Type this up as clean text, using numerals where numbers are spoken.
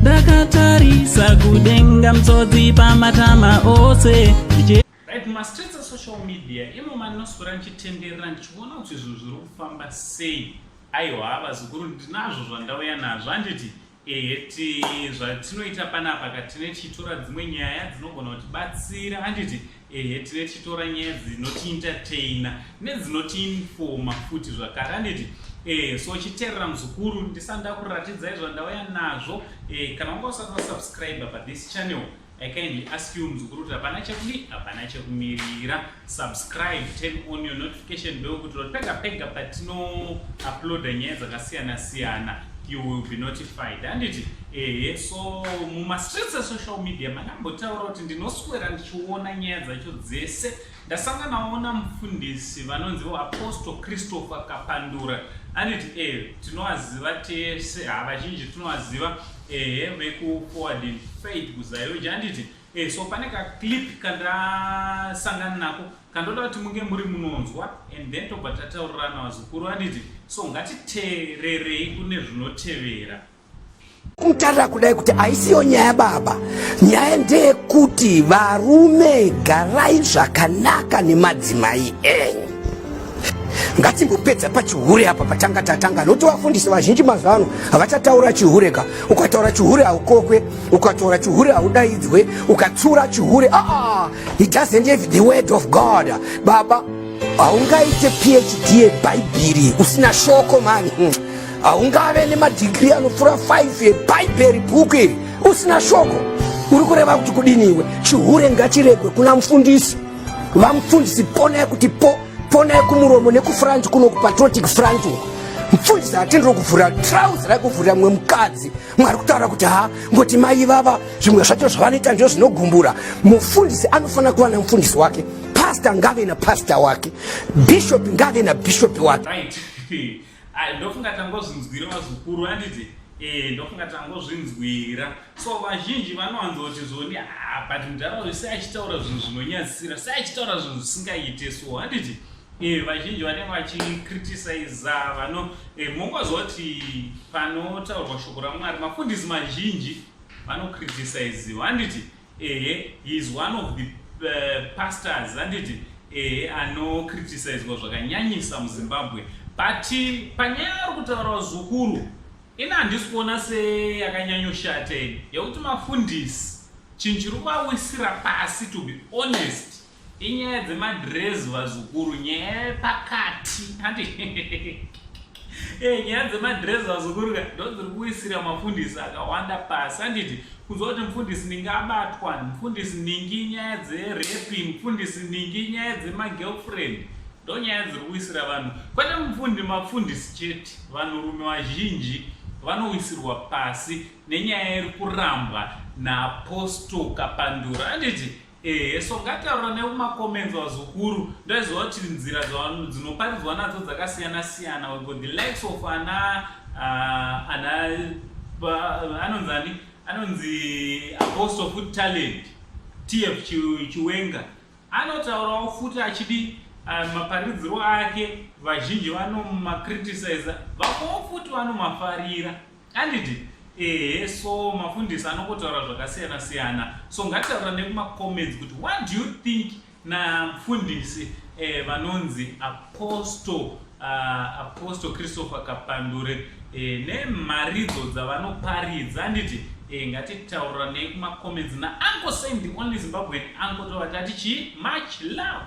Dakatarisa kudenga mtsotsi pamatama ose. Right, mastreets of social media imo manoswera nchitenderera ndichiona kuti zvinhu zviri kufamba sei. Aiwa vazukuru ndinazvo zvandauya nazvo handiti zvatinoita panapa katine chitora dzimwe nyaya dzinogona kutibatsira handiti tine chitora nyaya dzinotientertaina nedzinotiinforma futi zvakare handiti so chiteerera muzukuru ndisanda kuratidzai zvandauya nazvo kana wanga usati wasubscribe pathis channel I kindly ask you muzukuru kuti hapana chekudi hapana chekumirira subscribe, turn on your notification bell kuti pega pega patino uploada nyaya dzakasiyana siyana you will be notified handiti so mumastreets esocial media mandambotaura kuti ndinoswera ndichiona nyaya dzacho dzese ndasanganawo namufundisi vanonzi Apostle Christopher Kapandure handiti tinovaziva tese vazhinji tinovaziva vekuforwarding faith kuZAOGA handiti so pane kaclip kandasangana nako kandoda kuti munge muri munonzwa and then tobva tataurirana vazukuru handiti so ngatiteererei kune zvinotevera. Kumutara kudai kuti aisiyo nyaya baba, nyaya ndeyekuti varume garai zvakanaka nemadzimai enyu. Ngatimbopedza pachihure apa patanga tatanga nokuti vafundisi vazhinji mazano havachataura chihure ka. Ukataura chihure haukokwe, ukataura chihure haudaidzwe, ukatsura chihure it doesn't have the word of God. Baba haungaite PhD yeBhaibheri usina shoko mani. Haungave nemadegree anopfuura 5 yeBhaibheri bhuku iri usina shoko. Uri kureva kuti kudiniwe chihure ngachiregwe kuna mufundisi. Vamufundisi ponai kuti ponai kumuromo nekufront kuno kupatriotic front. Mufundisi hatendero kuvhura trouser rakuvhura mwe mukadzi. Mwari kutaura kuti ngoti mai vava zvimwe zvacho zvavanoita ndizvo zvinogumbura. Mufundisi anofana kuva namufundisi wake. Pastor ngave na pastor wake. Bishop ngave na bishop wake. Right. Ndofunga tangozvinzwira vazukuru handiti ndofunga tangozvinzwira so vazhinji vanowanzoti zvoni but mudharaunda sei achitaura zvinhu zvinonyadzisira sei achitaura zvinhu zvisingaite so handiti vazhinji vanenge vachicriticiza mongozoti panotaurwa shoko raMwari mafundisi mazhinji vanocriticiziwa handiti he is one of the pastors handiti anocriticiziwa zvakanyanyisa muZimbabwe. But panyaya ari kutaura vazukuru ina handisi kuona seyakanyanyoshaata yekuti mafundisi chinhu chiri kuvawisira pasi to be honest inyaya dzemadress vazukuru nyaya yepakati nyaya dzemadress vazukuru ndo dziri kuwisira mafundisi akawanda pasi handiti kunzwa kuti mufundisi ningi abatwa mufundisi ningi nyaya dzerepi mufundisi ningi nyaya dzemagirlfriend ndo nyaya dziri kuwisira vanhu kwete mafundisi chete vanhurume vazhinji vanowisirwa pasi nenyaya iri kurambwa naApostle Kapandure handiti so ngataura nekumacomments vazukuru ndoiziva kuti nzira dzinoparidzwa nadzo dzakasiyana siyana we got the likes of anonzi Apostle Food Talent TF Chiwenga anotaurawo futi achidi maparidziro ake vazhinji vanomacriticize vamwewo futi vanomafarira handiti so mafundisi anokotaura zvakasiyana siyana so ngataura nekumacomments kuti what do you think namufundisi vanonzi Apostle Christopher Kapandure nemharidzo dzavanoparidza handiti ngatitaura nekumacomments naUncle Sam the only Zimbabwean uncle tovati much love.